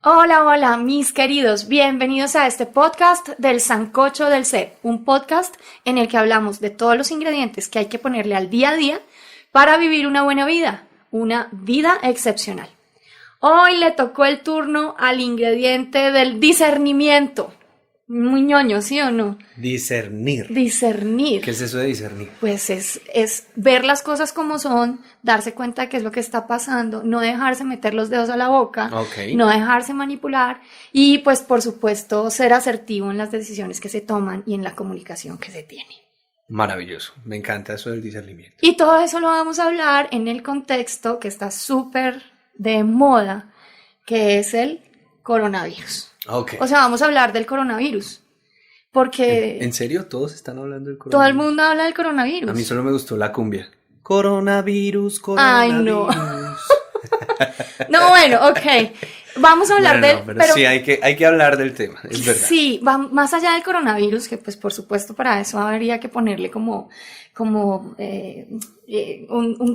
Hola, hola, mis queridos, bienvenidos a este podcast del Sancocho del Ser, un podcast en el que hablamos de todos los ingredientes que hay que ponerle al día a día para vivir una buena vida, una vida excepcional. Hoy le tocó el turno al ingrediente del discernimiento. Muy ñoño, ¿sí o no? Discernir. Discernir. ¿Qué es eso de discernir? Pues es ver las cosas como son, darse cuenta de qué es lo que está pasando, no dejarse meter los dedos a la boca, no dejarse manipular y pues por supuesto ser asertivo en las decisiones que se toman y en la comunicación que se tiene. Maravilloso, me encanta eso del discernimiento. Y todo eso lo vamos a hablar en el contexto que está súper de moda, que es el coronavirus. Okay. O sea, vamos a hablar del coronavirus. Porque... ¿En serio? ¿Todos están hablando del coronavirus? Todo el mundo habla del coronavirus. A mí solo me gustó la cumbia. Coronavirus, coronavirus. Ay, no. No, bueno, ok. Vamos a hablar del... pero sí, hay que hablar del tema, es verdad. Sí, va más allá del coronavirus, que pues por supuesto para eso habría que ponerle como un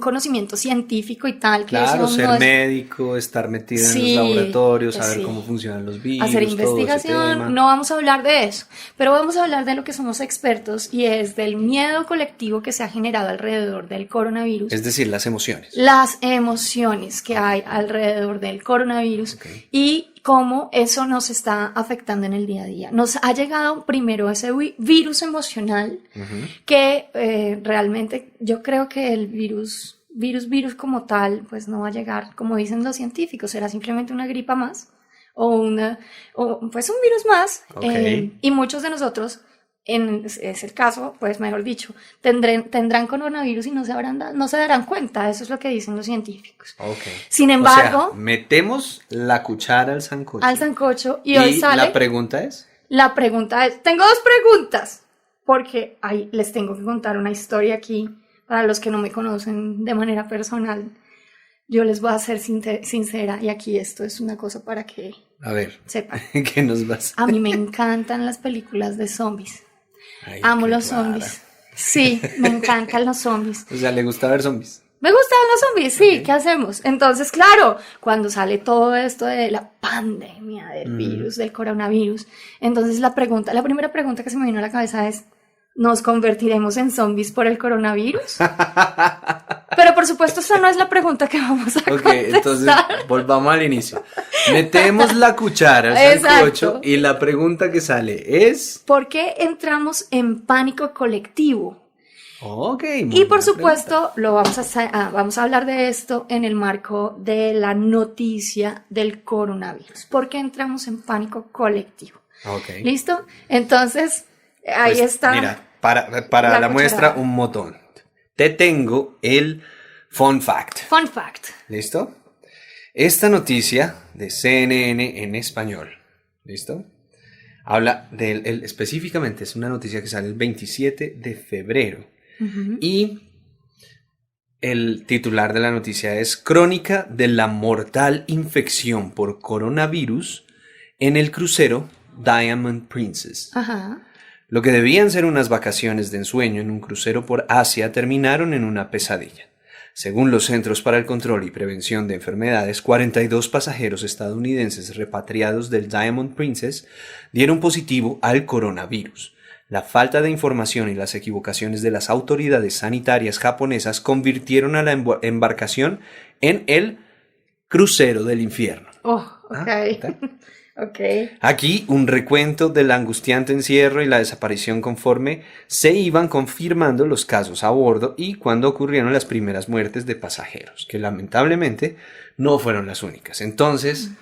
conocimiento científico y tal. Que claro, eso ser no es... médico, estar metido en los laboratorios, saber cómo funcionan los virus, hacer investigación, no vamos a hablar de eso, pero vamos a hablar de lo que somos expertos y es del miedo colectivo que se ha generado alrededor del coronavirus. Es decir, las emociones. Las emociones que hay alrededor del coronavirus y cómo eso nos está afectando en el día a día. Nos ha llegado primero ese virus emocional que realmente yo creo que el virus como tal pues no va a llegar, como dicen los científicos, será simplemente una gripa más o pues un virus más y muchos de nosotros es el caso, pues mejor dicho, tendrán coronavirus y no se darán cuenta, eso es lo que dicen los científicos. Sin embargo, o sea, metemos la cuchara al sancocho. Y hoy sale. ¿La pregunta es? La pregunta es, tengo dos preguntas, porque les tengo que contar una historia aquí, para los que no me conocen de manera personal. Yo les voy a ser sincera y aquí esto es una cosa para que sepan. ¿Qué nos vas a mí me encantan las películas de zombies. Ay, amo los zombies. Sí, me encantan los zombies. O sea, ¿le gusta ver zombies? Me gustan los zombies, sí, ¿qué hacemos? Entonces, claro, cuando sale todo esto de la pandemia del virus, del coronavirus, entonces la primera pregunta que se me vino a la cabeza es, ¿nos convertiremos en zombies por el coronavirus? Pero por supuesto esa no es la pregunta que vamos a contestar. Entonces volvamos al inicio. Metemos la cuchara al sancocho y la pregunta que sale es... ¿por qué entramos en pánico colectivo? Y por supuesto vamos a hablar de esto en el marco de la noticia del coronavirus. ¿Por qué entramos en pánico colectivo? ¿Listo? Entonces, ahí pues, está. Mira, para la muestra un botón. Te tengo el fun fact. Fun fact. ¿Listo? Esta noticia de CNN en español, ¿listo? Habla específicamente, es una noticia que sale el 27 de febrero. Y el titular de la noticia es Crónica de la mortal infección por coronavirus en el crucero Diamond Princess. Lo que debían ser unas vacaciones de ensueño en un crucero por Asia terminaron en una pesadilla. Según los Centros para el Control y Prevención de Enfermedades, 42 pasajeros estadounidenses repatriados del Diamond Princess dieron positivo al coronavirus. La falta de información y las equivocaciones de las autoridades sanitarias japonesas convirtieron a la embarcación en el crucero del infierno. Aquí un recuento del angustiante encierro y la desaparición conforme se iban confirmando los casos a bordo y cuando ocurrieron las primeras muertes de pasajeros, que lamentablemente no fueron las únicas. Entonces,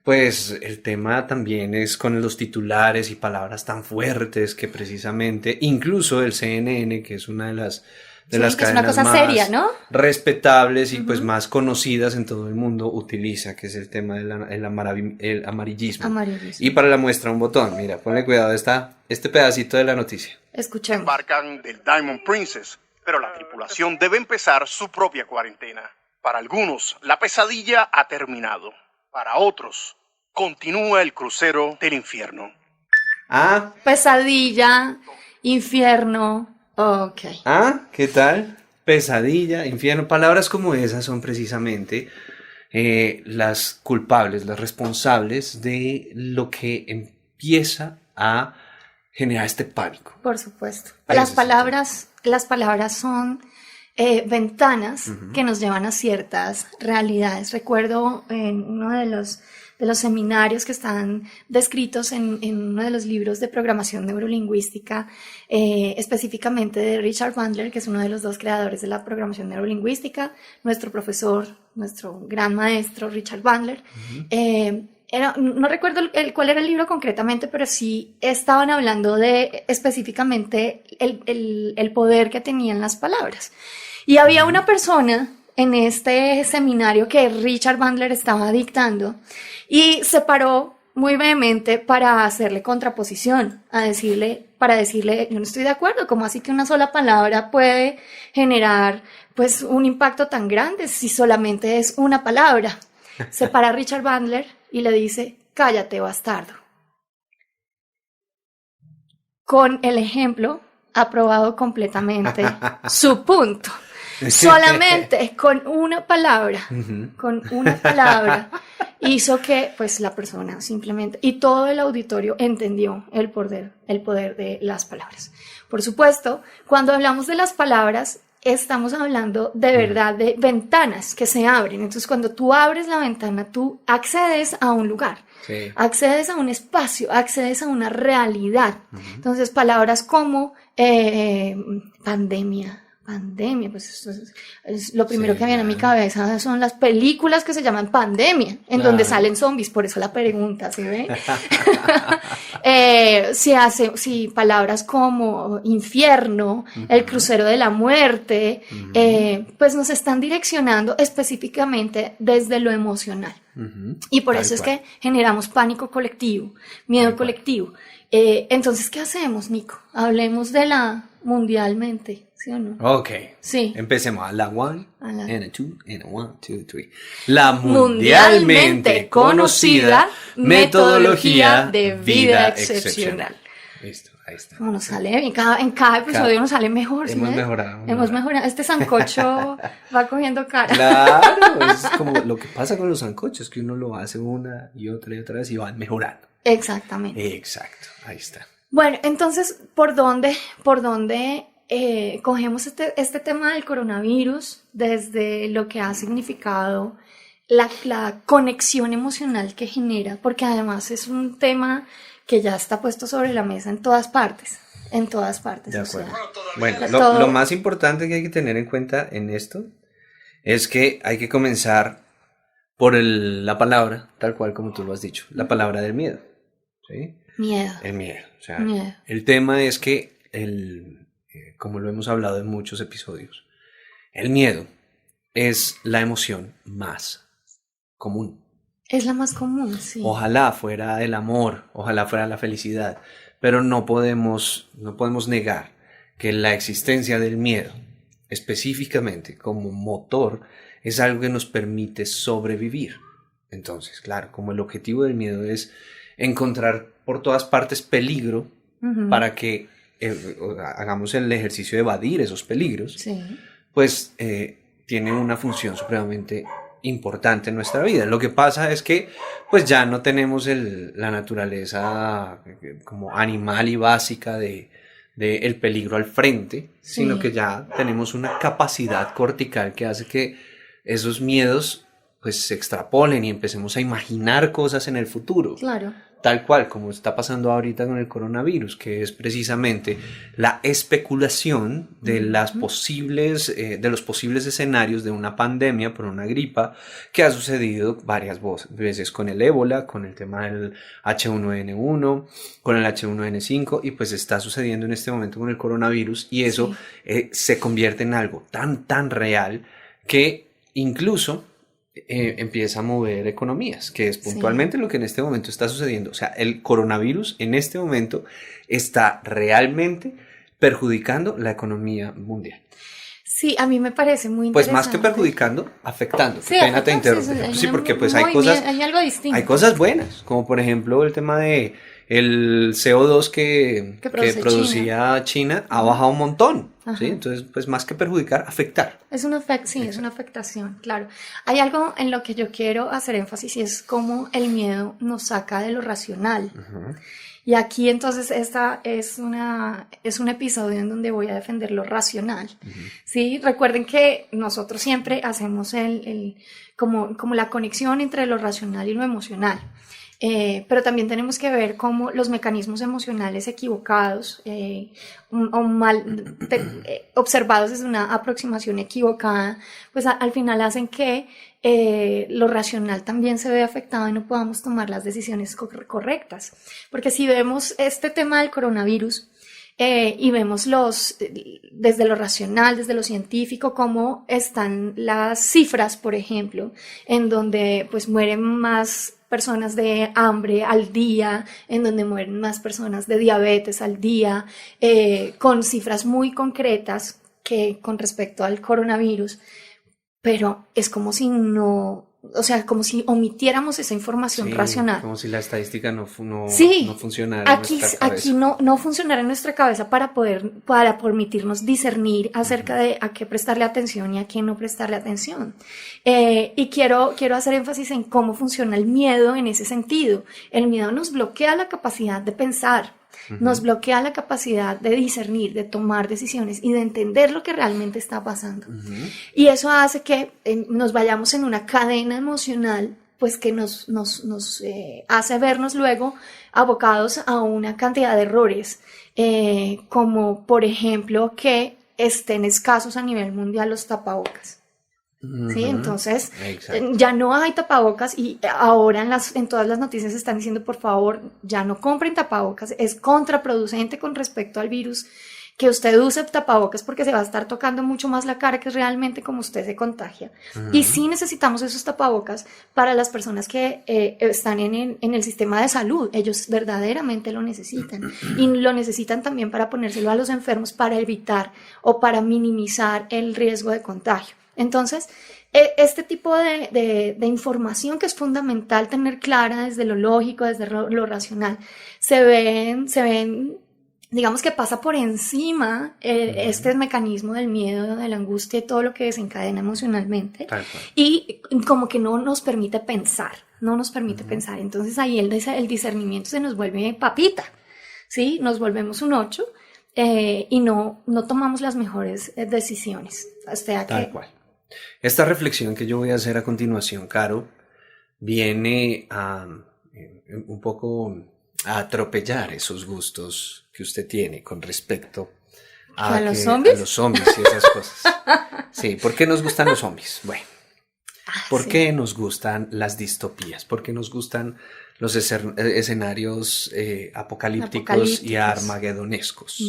pues el tema también es con los titulares y palabras tan fuertes que precisamente, incluso el CNN, que es una de las cadenas más seria, ¿no? respetables y pues más conocidas en todo el mundo, utiliza, que es el tema del amarillismo. Y para la muestra un botón, mira, ponle cuidado, este pedacito de la noticia. Escuchemos. Embarcan del Diamond Princess, pero la tripulación debe empezar su propia cuarentena. Para algunos, la pesadilla ha terminado. Para otros, continúa el crucero del infierno. Pesadilla, infierno. ¿Qué tal? Pesadilla, infierno. Palabras como esas son precisamente las culpables, las responsables de lo que empieza a generar este pánico. Por supuesto. Ese Las es el palabras son ventanas que nos llevan a ciertas realidades. Recuerdo en uno de los seminarios que están descritos en uno de los libros de programación neurolingüística, específicamente de Richard Bandler, que es uno de los dos creadores de la programación neurolingüística, nuestro profesor, nuestro gran maestro Richard Bandler. No recuerdo cuál era el libro concretamente, pero sí estaban hablando de específicamente el poder que tenían las palabras. Y había una persona en este seminario que Richard Bandler estaba dictando y se paró muy vehemente para hacerle contraposición, para decirle, yo no estoy de acuerdo, ¿cómo así que una sola palabra puede generar pues un impacto tan grande si solamente es una palabra? Se para Richard Bandler y le dice, cállate, bastardo. Con el ejemplo aprobado completamente su punto. Solamente con una palabra, hizo que pues la persona simplemente, y todo el auditorio entendió el poder de las palabras. Por supuesto, cuando hablamos de las palabras, estamos hablando de verdad de ventanas que se abren. Entonces, cuando tú abres la ventana, tú accedes a un lugar, sí, accedes a un espacio, accedes a una realidad. Entonces, palabras como pandemia, pues esto es lo primero que viene a mi cabeza son las películas que se llaman Pandemia, en donde salen zombies, por eso la pregunta, ¿sí ve? Si palabras como infierno, el crucero de la muerte, pues nos están direccionando específicamente desde lo emocional. Y por eso es que generamos pánico colectivo, miedo colectivo. Entonces, ¿qué hacemos, Nico? Hablemos de la mundialmente, ¿sí o no? Ok. Sí. Empecemos a la one, and a two, and a 1, 2, 3. La mundialmente conocida metodología de vida excepcional. Listo, ahí está. Como nos sale, en cada episodio nos sale mejor. Hemos ¿sí? mejorado. Hemos mejorado. Este sancocho va cogiendo cara. Claro, es como lo que pasa con los sancochos, que uno lo hace una y otra vez y van mejorando. Exactamente. Exacto, ahí está. Bueno, entonces, ¿por dónde cogemos este tema del coronavirus desde lo que ha significado la conexión emocional que genera? Porque además es un tema que ya está puesto sobre la mesa en todas partes. De acuerdo. Bueno, lo más importante que hay que tener en cuenta en esto es que hay que comenzar por la palabra, tal cual como tú lo has dicho, la palabra del miedo. ¿Sí? Miedo. El miedo. O sea, el tema es que, como lo hemos hablado en muchos episodios, el miedo es la emoción más común. Es la más común, sí. Ojalá fuera el amor, ojalá fuera la felicidad, pero no podemos negar que la existencia del miedo, específicamente como motor, es algo que nos permite sobrevivir. Entonces, claro, como el objetivo del miedo es encontrar por todas partes peligro para que hagamos el ejercicio de evadir esos peligros, sí, pues tiene una función supremamente importante en nuestra vida. Lo que pasa es que pues ya no tenemos la naturaleza como animal y básica de el peligro al frente, sí, sino que ya tenemos una capacidad cortical que hace que esos miedos pues se extrapolen y empecemos a imaginar cosas en el futuro. Claro. Tal cual como está pasando ahorita con el coronavirus, que es precisamente la especulación de de los posibles escenarios de una pandemia por una gripa que ha sucedido varias veces con el ébola, con el tema del H1N1, con el H1N5 y pues está sucediendo en este momento con el coronavirus y eso se convierte en algo tan real que incluso empieza a mover economías, que es puntualmente lo que en este momento está sucediendo. O sea, el coronavirus en este momento está realmente perjudicando la economía mundial. Sí, a mí me parece muy interesante. Pues más que perjudicando, afectando. Sí, pena te interrumpo. Sí, porque pues hay cosas, hay algo distinto. Hay cosas buenas, como por ejemplo el tema de el CO2 que Que produce producía China ha bajado un montón, Ajá. ¿sí? Entonces, pues más que perjudicar, afectar. Es un efecto, sí, es una afectación, claro. Hay algo en lo que yo quiero hacer énfasis y es cómo el miedo nos saca de lo racional. Y aquí entonces esta es un episodio en donde voy a defender lo racional. ¿Sí? Recuerden que nosotros siempre hacemos como la conexión entre lo racional y lo emocional. Pero también tenemos que ver cómo los mecanismos emocionales equivocados o mal observados desde una aproximación equivocada, pues al final hacen que lo racional también se ve afectado y no podamos tomar las decisiones correctas. Porque si vemos este tema del coronavirus, y vemos desde lo racional, desde lo científico, cómo están las cifras, por ejemplo, en donde pues mueren más personas de hambre al día, en donde mueren más personas de diabetes al día, con cifras muy concretas que con respecto al coronavirus, pero es como si como si omitiéramos esa información racional. Como si la estadística no funcionara aquí, en nuestra cabeza. Aquí no funcionara en nuestra cabeza para permitirnos discernir acerca de a qué prestarle atención y a qué no prestarle atención. Y quiero hacer énfasis en cómo funciona el miedo en ese sentido. El miedo nos bloquea la capacidad de pensar, nos bloquea la capacidad de discernir, de tomar decisiones y de entender lo que realmente está pasando. Y eso hace que nos vayamos en una cadena emocional, pues que nos hace vernos luego abocados a una cantidad de errores, como por ejemplo que estén escasos a nivel mundial los tapabocas. ¿Sí? Entonces ya no hay tapabocas y ahora en todas las noticias están diciendo por favor ya no compren tapabocas, es contraproducente con respecto al virus que usted use tapabocas porque se va a estar tocando mucho más la cara, que es realmente como usted se contagia. Y sí necesitamos esos tapabocas para las personas que están en el sistema de salud, ellos verdaderamente lo necesitan y lo necesitan también para ponérselo a los enfermos para evitar o para minimizar el riesgo de contagio. Entonces, este tipo de información que es fundamental tener clara desde lo lógico, desde lo racional, se ven, digamos que pasa por encima este mecanismo del miedo, de la angustia y todo lo que desencadena emocionalmente y como que no nos permite pensar, pensar. Entonces ahí el discernimiento se nos vuelve papita, ¿sí? Nos volvemos un 8 y no tomamos las mejores decisiones. Tal cual. Esta reflexión que yo voy a hacer a continuación, Caro, viene un poco a atropellar esos gustos que usted tiene con respecto ¿A los zombies? A los zombies y esas cosas. Sí, ¿por qué nos gustan los zombies? Bueno, ¿por qué nos gustan las distopías? ¿Por qué nos gustan los escenarios apocalípticos y armagedonescos?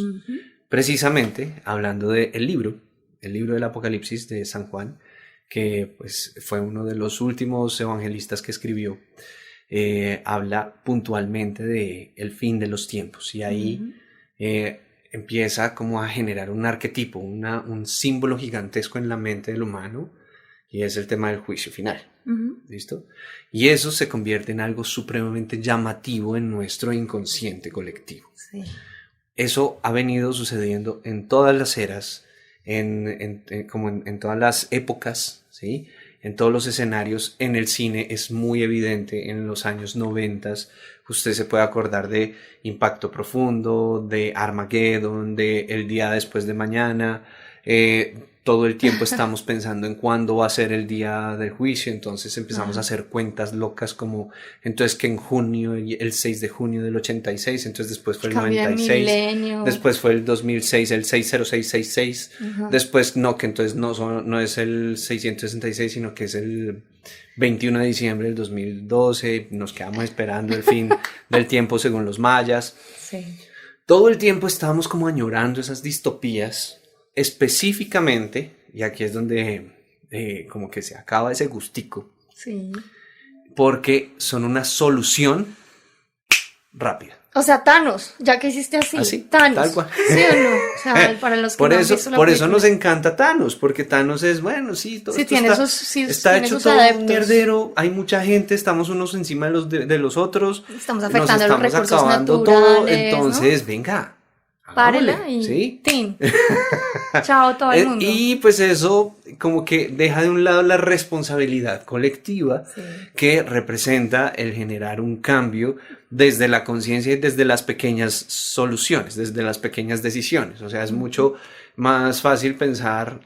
Precisamente, hablando del libro del Apocalipsis de San Juan, que pues fue uno de los últimos evangelistas que escribió, habla puntualmente de el fin de los tiempos y ahí empieza como a generar un arquetipo, un símbolo gigantesco en la mente del humano y es el tema del juicio final. ¿Listo? Y eso se convierte en algo supremamente llamativo en nuestro inconsciente colectivo. Sí. Eso ha venido sucediendo en todas las eras, como en todas las épocas, ¿sí? En todos los escenarios. En el cine es muy evidente. En los años 90 usted se puede acordar de Impacto Profundo, de Armageddon, de El día después de mañana. Todo el tiempo estamos pensando en cuándo va a ser el día del juicio, entonces empezamos a hacer cuentas locas como, entonces que en junio, el 6 de junio del 86, entonces después fue el 96, después fue el 2006, el 60666, después que entonces no es el 666, sino que es el 21 de diciembre del 2012, nos quedamos esperando el fin del tiempo según los mayas. Sí. Todo el tiempo estábamos como añorando esas distopías. Específicamente, y aquí es donde como que se acaba ese gustico, sí, porque son una solución rápida. O sea, Thanos, ya que hiciste así, Así, Thanos. tal cual. ¿Sí o no? O sea, para los que Por no han eso, visto la por eso película. nos encanta Thanos, porque Thanos es, bueno, sí, todo Sí, esto tiene está, sus- sí, está tiene hecho sus todo un adeptos. mierdero, hay mucha gente, estamos unos encima de los otros, Estamos nos afectando los estamos recursos acabando todo, naturales, entonces, venga, Párela hagámosle, y ¿sí? tin. Chao todo el mundo. Y pues eso como que deja de un lado la responsabilidad colectiva Sí. que representa el generar un cambio desde la conciencia y desde las pequeñas soluciones, desde las pequeñas decisiones. O sea, es mucho más fácil pensar,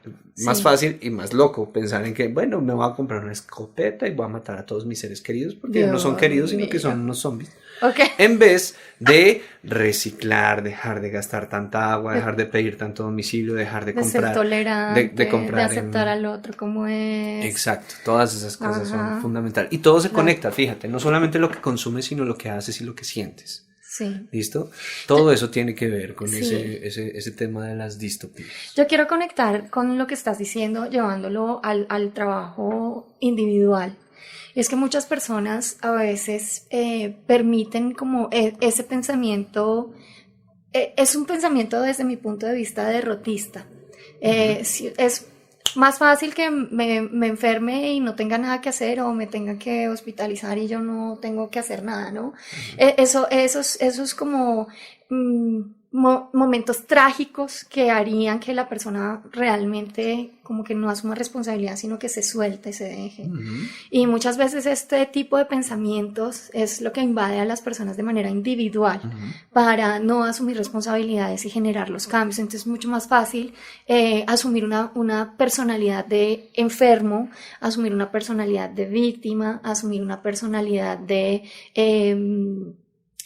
más Sí. fácil y más loco pensar en que, bueno, me voy a comprar una escopeta y voy a matar a todos mis seres queridos porque no son Dios queridos, sino que mío. son unos zombies. Ok. En vez de reciclar, dejar de gastar tanta agua, dejar de pedir tanto domicilio, dejar de De ser comprar, tolerante, de comprar de en- aceptar al otro como es. Exacto, todas esas cosas son Ajá. fundamentales. Y todo se Claro. conecta, fíjate, no solamente lo que consumes, sino lo que haces y lo que sientes. Sí. ¿Listo? Todo eso tiene que ver con Sí. ese tema de las distopías. Yo quiero conectar con lo que estás diciendo, llevándolo al trabajo individual. Es que muchas personas a veces permiten como ese pensamiento, es un pensamiento desde mi punto de vista derrotista. Es más fácil que me enferme y no tenga nada que hacer o me tenga que hospitalizar y yo no tengo que hacer nada, ¿no? Eso es como momentos trágicos que harían que la persona realmente como que no asuma responsabilidad, sino que se suelte y se deje. Y muchas veces este tipo de pensamientos es lo que invade a las personas de manera individual para no asumir responsabilidades y generar los cambios. Entonces es mucho más fácil asumir una personalidad de enfermo, asumir una personalidad de víctima, asumir una personalidad de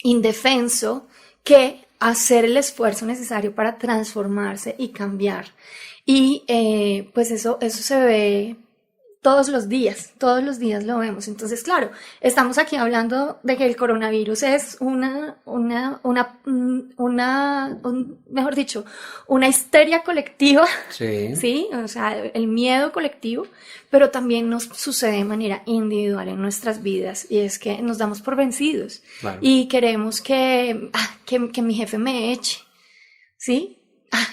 indefenso, que hacer el esfuerzo necesario para transformarse y cambiar. Y pues eso se ve todos los días lo vemos. Entonces, claro, estamos aquí hablando de que el coronavirus es mejor dicho, una histeria colectiva, Sí. ¿sí? O sea, el miedo colectivo, pero también nos sucede de manera individual en nuestras vidas y es que nos damos por vencidos Claro. y queremos que mi jefe me eche, ¿sí?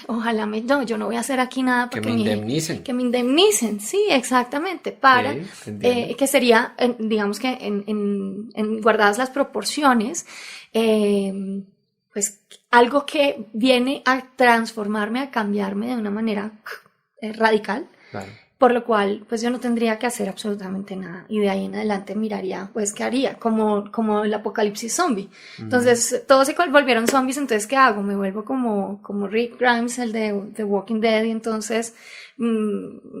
Ojalá no, yo no voy a hacer aquí nada Que porque me indemnicen. que me indemnicen, sí, exactamente, para Sí, entiendo. que sería, digamos que en guardadas las proporciones, pues algo que viene a transformarme, a cambiarme de una manera radical, Claro. por lo cual pues yo no tendría que hacer absolutamente nada y de ahí en adelante miraría pues qué haría, como el apocalipsis zombie. Entonces todos se volvieron zombies, entonces ¿qué hago? Me vuelvo como Rick Grimes, el de The Walking Dead, y entonces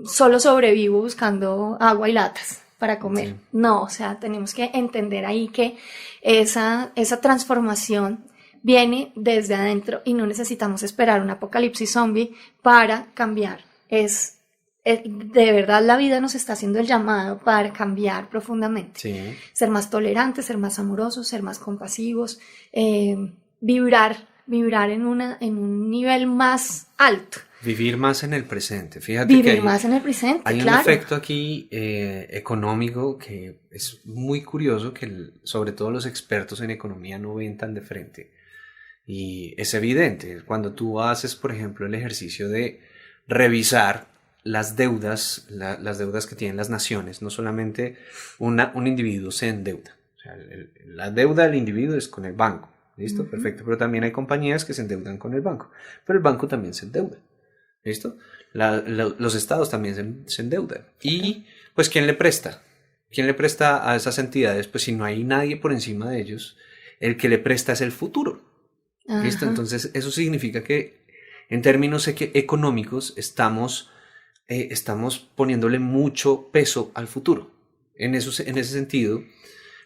solo sobrevivo buscando agua y latas para comer. Sí. No, o sea, tenemos que entender ahí que esa transformación viene desde adentro y no necesitamos esperar un apocalipsis zombie para cambiar. De verdad la vida nos está haciendo el llamado para cambiar profundamente. Sí. Ser más tolerantes, ser más amorosos, ser más compasivos, vibrar en un nivel más alto. Vivir más en el presente. Fíjate Vivir que hay, más en el presente, hay claro. un efecto aquí económico que es muy curioso, que sobre todo los expertos en economía no ven tan de frente. Y es evidente, cuando tú haces, por ejemplo, el ejercicio de revisar las deudas, las deudas que tienen las naciones, no solamente un individuo se endeuda. O sea, la deuda del individuo es con el banco, ¿listo? Perfecto, pero también hay compañías que se endeudan con el banco, pero el banco también se endeuda, ¿listo? Los estados también se endeudan. Y, pues, ¿quién le presta? ¿Quién le presta a esas entidades? Pues si no hay nadie por encima de ellos, el que le presta es el futuro, ¿listo? Ajá. Entonces, eso significa que en términos económicos estamos poniéndole mucho peso al futuro. En ese sentido,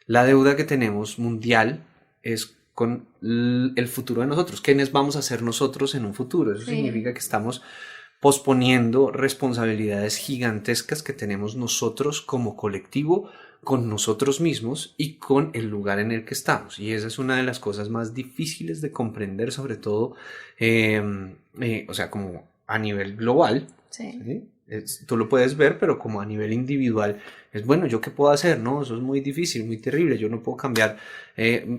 la deuda que tenemos mundial es con el futuro de nosotros. ¿Quiénes vamos a ser nosotros en un futuro? Eso Sí. significa que estamos posponiendo responsabilidades gigantescas que tenemos nosotros como colectivo, con nosotros mismos y con el lugar en el que estamos. Y esa es una de las cosas más difíciles de comprender, sobre todo, o sea, como a nivel global. Sí. ¿Sí? Tú lo puedes ver, pero como a nivel individual, es bueno, ¿yo qué puedo hacer? No, eso es muy difícil, muy terrible, yo no puedo cambiar,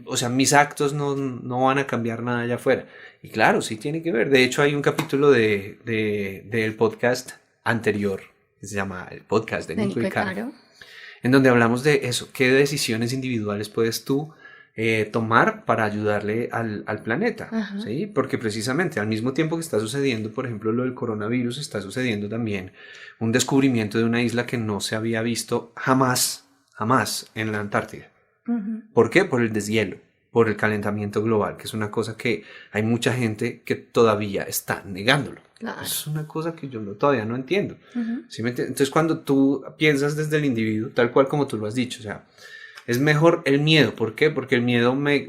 o sea, mis actos no van a cambiar nada allá afuera. Y claro, sí tiene que ver. De hecho, hay un capítulo del podcast anterior, que se llama el podcast de Nico y Caro, en donde hablamos de eso, qué decisiones individuales puedes tú tomar para ayudarle al planeta, ¿sí? Porque precisamente al mismo tiempo que está sucediendo, por ejemplo, lo del coronavirus, está sucediendo también un descubrimiento de una isla que no se había visto jamás en la Antártida. ¿Por qué? Por el deshielo, por el calentamiento global, que es una cosa que hay mucha gente que todavía está negándolo. Claro. Es una cosa que yo todavía no entiendo. ¿Sí me entiendes? Entonces, cuando tú piensas desde el individuo, tal cual como tú lo has dicho, o sea, es mejor el miedo. ¿Por qué? Porque el miedo me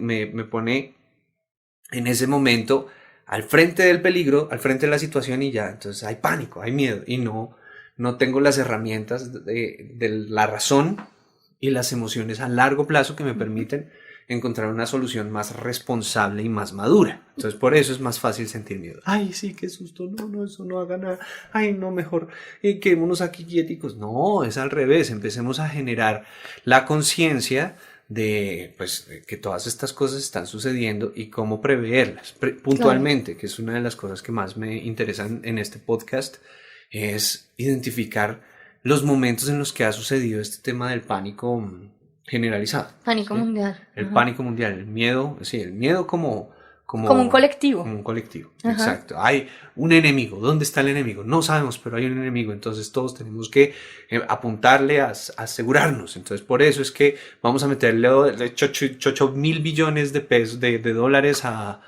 pone en ese momento al frente del peligro, al frente de la situación y ya. Entonces hay pánico, hay miedo y no tengo las herramientas de la razón y las emociones a largo plazo que me permiten encontrar una solución más responsable y más madura. Entonces por eso es más fácil sentir miedo. Ay, sí, qué susto, no, eso no haga nada. Ay, no, mejor quedémonos aquí quieticos. No, es al revés, empecemos a generar la conciencia de pues, que todas estas cosas están sucediendo y cómo preverlas puntualmente, que es una de las cosas que más me interesan en este podcast, es identificar los momentos en los que ha sucedido este tema del pánico generalizado. Pánico mundial. El pánico mundial, el miedo, sí, el miedo como un colectivo. Como un colectivo, exacto. Hay un enemigo. ¿Dónde está el enemigo? No sabemos, pero hay un enemigo. Entonces todos tenemos que apuntarle a asegurarnos. Entonces por eso es que vamos a meterle 8,000 billones de pesos, de dólares al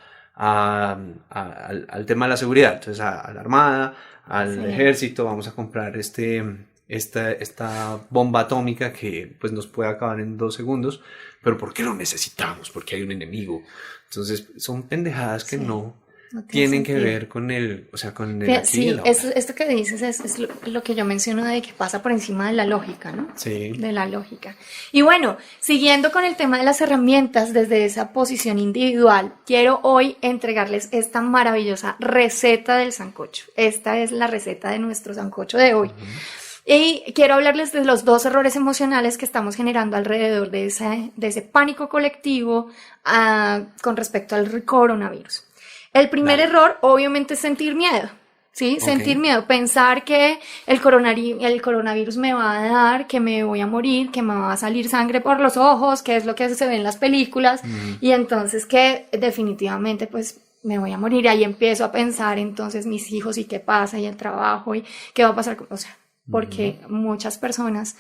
tema de la seguridad. Entonces a la Armada, al ejército, vamos a comprar esta bomba atómica que pues nos puede acabar en 2 segundos, pero ¿por qué lo necesitamos? Porque hay un enemigo. Entonces son pendejadas que no tienen que ver con el, o sea, con el aquí y el ahora. Esto que dices es lo que yo menciono de que pasa por encima de la lógica, ¿no? Sí. De la lógica. Y bueno, siguiendo con el tema de las herramientas desde esa posición individual, quiero hoy entregarles esta maravillosa receta del sancocho. Esta es la receta de nuestro sancocho de hoy. Y quiero hablarles de los 2 errores emocionales que estamos generando alrededor de ese pánico colectivo con respecto al coronavirus. El primer error, obviamente, es sentir miedo, ¿sí? Sentir miedo, pensar que el coronavirus me va a dar, que me voy a morir, que me va a salir sangre por los ojos, que es lo que se ve en las películas, y entonces que definitivamente, pues, me voy a morir. Y ahí empiezo a pensar, entonces, mis hijos y qué pasa, y el trabajo, y qué va a pasar, o sea, porque muchas personas,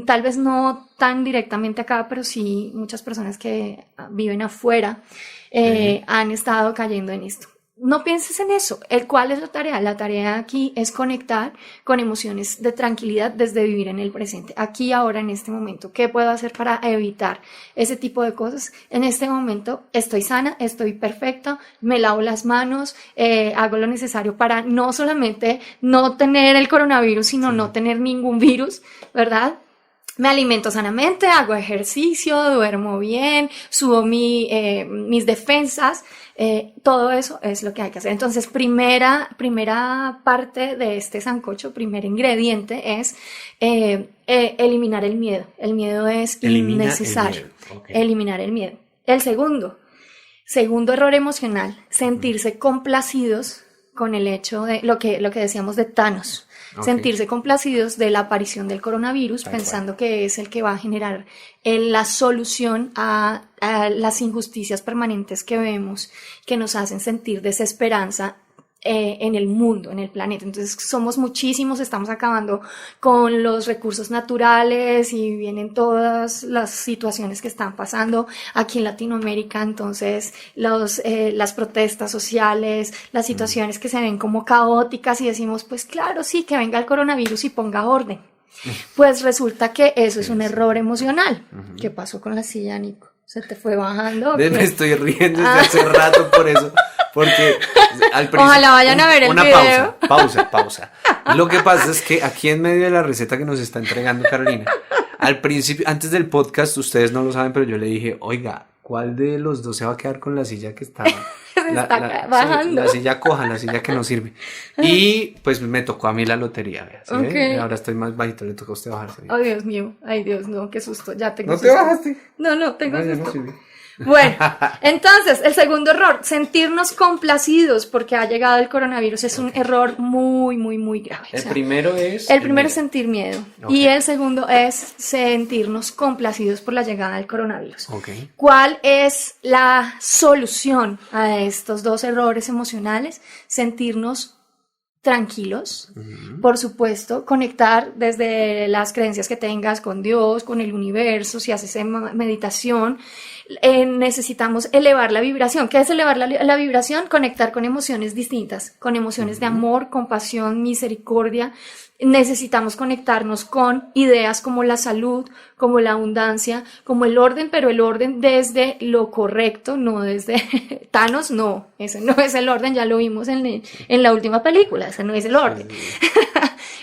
tal vez no tan directamente acá, pero sí muchas personas que viven afuera han estado cayendo en esto. No pienses en eso. ¿Cuál es la tarea? La tarea aquí es conectar con emociones de tranquilidad desde vivir en el presente, aquí, ahora, en este momento. ¿Qué puedo hacer para evitar ese tipo de cosas? En este momento estoy sana, estoy perfecta, me lavo las manos, hago lo necesario para no solamente no tener el coronavirus, sino no tener ningún virus, ¿verdad? Me alimento sanamente, hago ejercicio, duermo bien, subo mis defensas. Todo eso es lo que hay que hacer. Entonces, primera parte de este sancocho, primer ingrediente es eliminar el miedo. El miedo es innecesario. Eliminar el miedo. El segundo error emocional, sentirse complacidos con el hecho de lo que decíamos de Thanos. Sentirse complacidos de la aparición del coronavirus, pensando que es el que va a generar la solución a las injusticias permanentes que vemos, que nos hacen sentir desesperanza en el mundo, en el planeta. Entonces somos muchísimos, estamos acabando con los recursos naturales y vienen todas las situaciones que están pasando aquí en Latinoamérica. Entonces las protestas sociales, las situaciones que se ven como caóticas, y decimos, pues claro, sí, que venga el coronavirus y ponga orden. Pues resulta que eso es un error emocional. ¿Qué pasó con la silla, Nico? ¿Se te fue bajando? Me estoy riendo desde hace rato por eso. Porque al principio, ojalá vayan a ver el video. Pausa. Lo que pasa es que aquí en medio de la receta que nos está entregando Carolina, al principio, antes del podcast, ustedes no lo saben, pero yo le dije, oiga, ¿cuál de los dos se va a quedar con la silla que está bajando? Sí, la silla coja, la silla que no sirve. Y pues me tocó a mí la lotería, ¿vea? ¿Sí? Okay. Ahora estoy más bajito, le tocó a usted bajarse. Oh, Dios mío, ay Dios, no, qué susto, ya tengo ¿No susto. te bajaste? No, tengo No, ya no susto. sirve. Bueno, entonces, el segundo error, sentirnos complacidos porque ha llegado el coronavirus, es un error muy, muy, muy grave. El primero es... El primero es sentir miedo y Ok. el segundo es sentirnos complacidos por la llegada del coronavirus. Ok. ¿Cuál es la solución a estos dos errores emocionales? Sentirnos tranquilos, por supuesto, conectar desde las creencias que tengas con Dios, con el universo, si haces meditación. Necesitamos elevar la vibración. ¿Qué es elevar la vibración? Conectar con emociones distintas, con emociones de amor, compasión, misericordia. Necesitamos conectarnos con ideas como la salud, como la abundancia, como el orden, pero el orden desde lo correcto, no desde Thanos, no, ese no es el orden, ya lo vimos en la última película, ese no es el orden.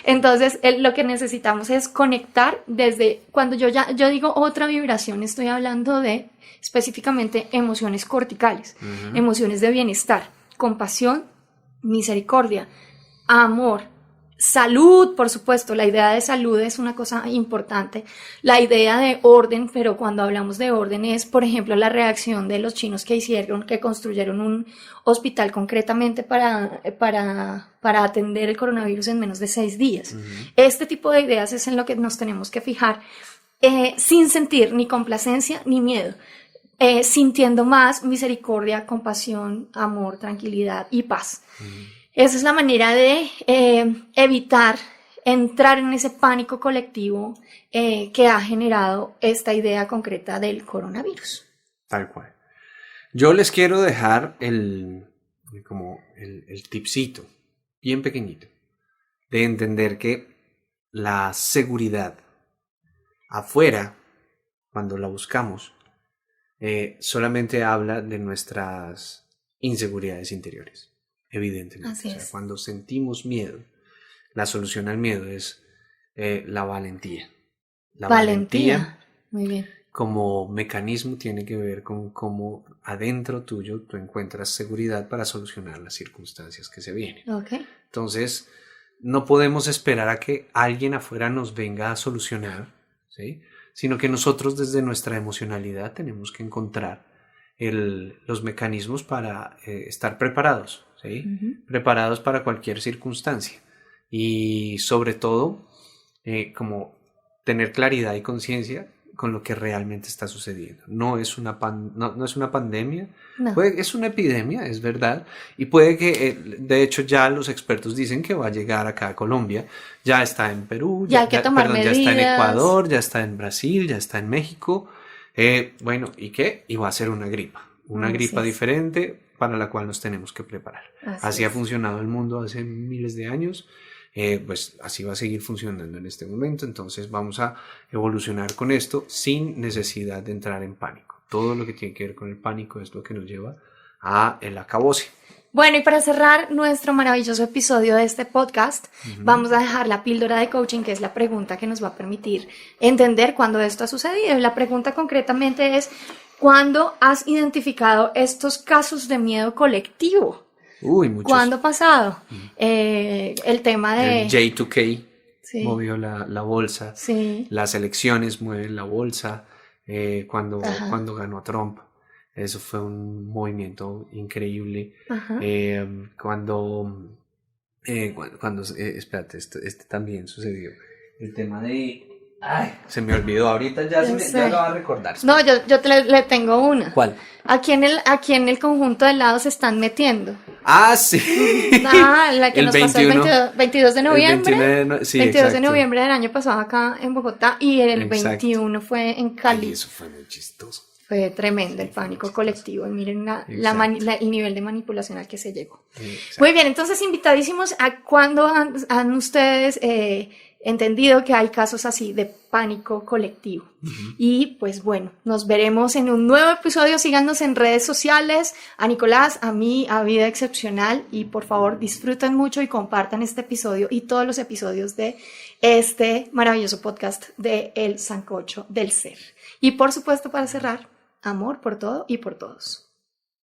Entonces, lo que necesitamos es conectar desde, cuando yo digo otra vibración, estoy hablando de específicamente emociones corticales, emociones de bienestar, compasión, misericordia, amor, salud, por supuesto, la idea de salud es una cosa importante, la idea de orden, pero cuando hablamos de orden es, por ejemplo, la reacción de los chinos que construyeron un hospital concretamente para atender el coronavirus en menos de 6 días. Este tipo de ideas es en lo que nos tenemos que fijar, sin sentir ni complacencia ni miedo. Sintiendo más misericordia, compasión, amor, tranquilidad y paz. Esa es la manera de evitar entrar en ese pánico colectivo que ha generado esta idea concreta del coronavirus. Tal cual. Yo les quiero dejar el tipcito, bien pequeñito, de entender que la seguridad afuera, cuando la buscamos, solamente habla de nuestras inseguridades interiores. Evidentemente. Así es. Cuando sentimos miedo, la solución al miedo es la valentía. La valentía, muy bien. como mecanismo, tiene que ver con cómo adentro tuyo tú encuentras seguridad para solucionar las circunstancias que se vienen. Okay. Entonces, no podemos esperar a que alguien afuera nos venga a solucionar, ¿sí? Sino que nosotros desde nuestra emocionalidad tenemos que encontrar los mecanismos para estar preparados. ¿Sí? Preparados para cualquier circunstancia y sobre todo como tener claridad y conciencia con lo que realmente está sucediendo. No es una pandemia, No. Es una epidemia, es verdad, y puede que de hecho ya los expertos dicen que va a llegar acá a Colombia, ya está en Perú, ya hay que tomar medidas. Ya está en Ecuador, ya está en Brasil, ya está en México, bueno, ¿y qué? Y va a ser una gripa diferente para la cual nos tenemos que preparar. Así ha funcionado el mundo hace miles de años, pues así va a seguir funcionando en este momento, entonces vamos a evolucionar con esto sin necesidad de entrar en pánico. Todo lo que tiene que ver con el pánico es lo que nos lleva a el acabose. Bueno, y para cerrar nuestro maravilloso episodio de este podcast, vamos a dejar la píldora de coaching, que es la pregunta que nos va a permitir entender cuándo esto ha sucedido. La pregunta concretamente es: ¿cuándo has identificado estos casos de miedo colectivo? Uy, muchos. ¿Cuándo ha pasado? El tema de... El J2K sí. movió la bolsa. Sí. Las elecciones mueven la bolsa. Cuando ganó Trump, eso fue un movimiento increíble. Cuando espérate, este también sucedió. El tema de... Ay, se me olvidó, ahorita ya lo va a recordar. No, yo le tengo una. ¿Cuál? Aquí en el conjunto de lado se están metiendo. Ah, sí. La que el nos 21, pasó el 22 de noviembre. El 22 de noviembre del año pasado acá en Bogotá, y el Exacto. 21 fue en Cali. Ay, eso fue muy chistoso. Fue tremendo el pánico colectivo. Y miren el nivel de manipulación al que se llegó. Exacto. Muy bien, entonces invitadísimos a cuando han ustedes entendido que hay casos así de pánico colectivo. Y pues bueno, nos veremos en un nuevo episodio. Síganos en redes sociales, a Nicolás, a mí, a Vida Excepcional, y por favor disfruten mucho y compartan este episodio y todos los episodios de este maravilloso podcast de El Sancocho del Ser. Y por supuesto, para cerrar, amor por todo y por todos.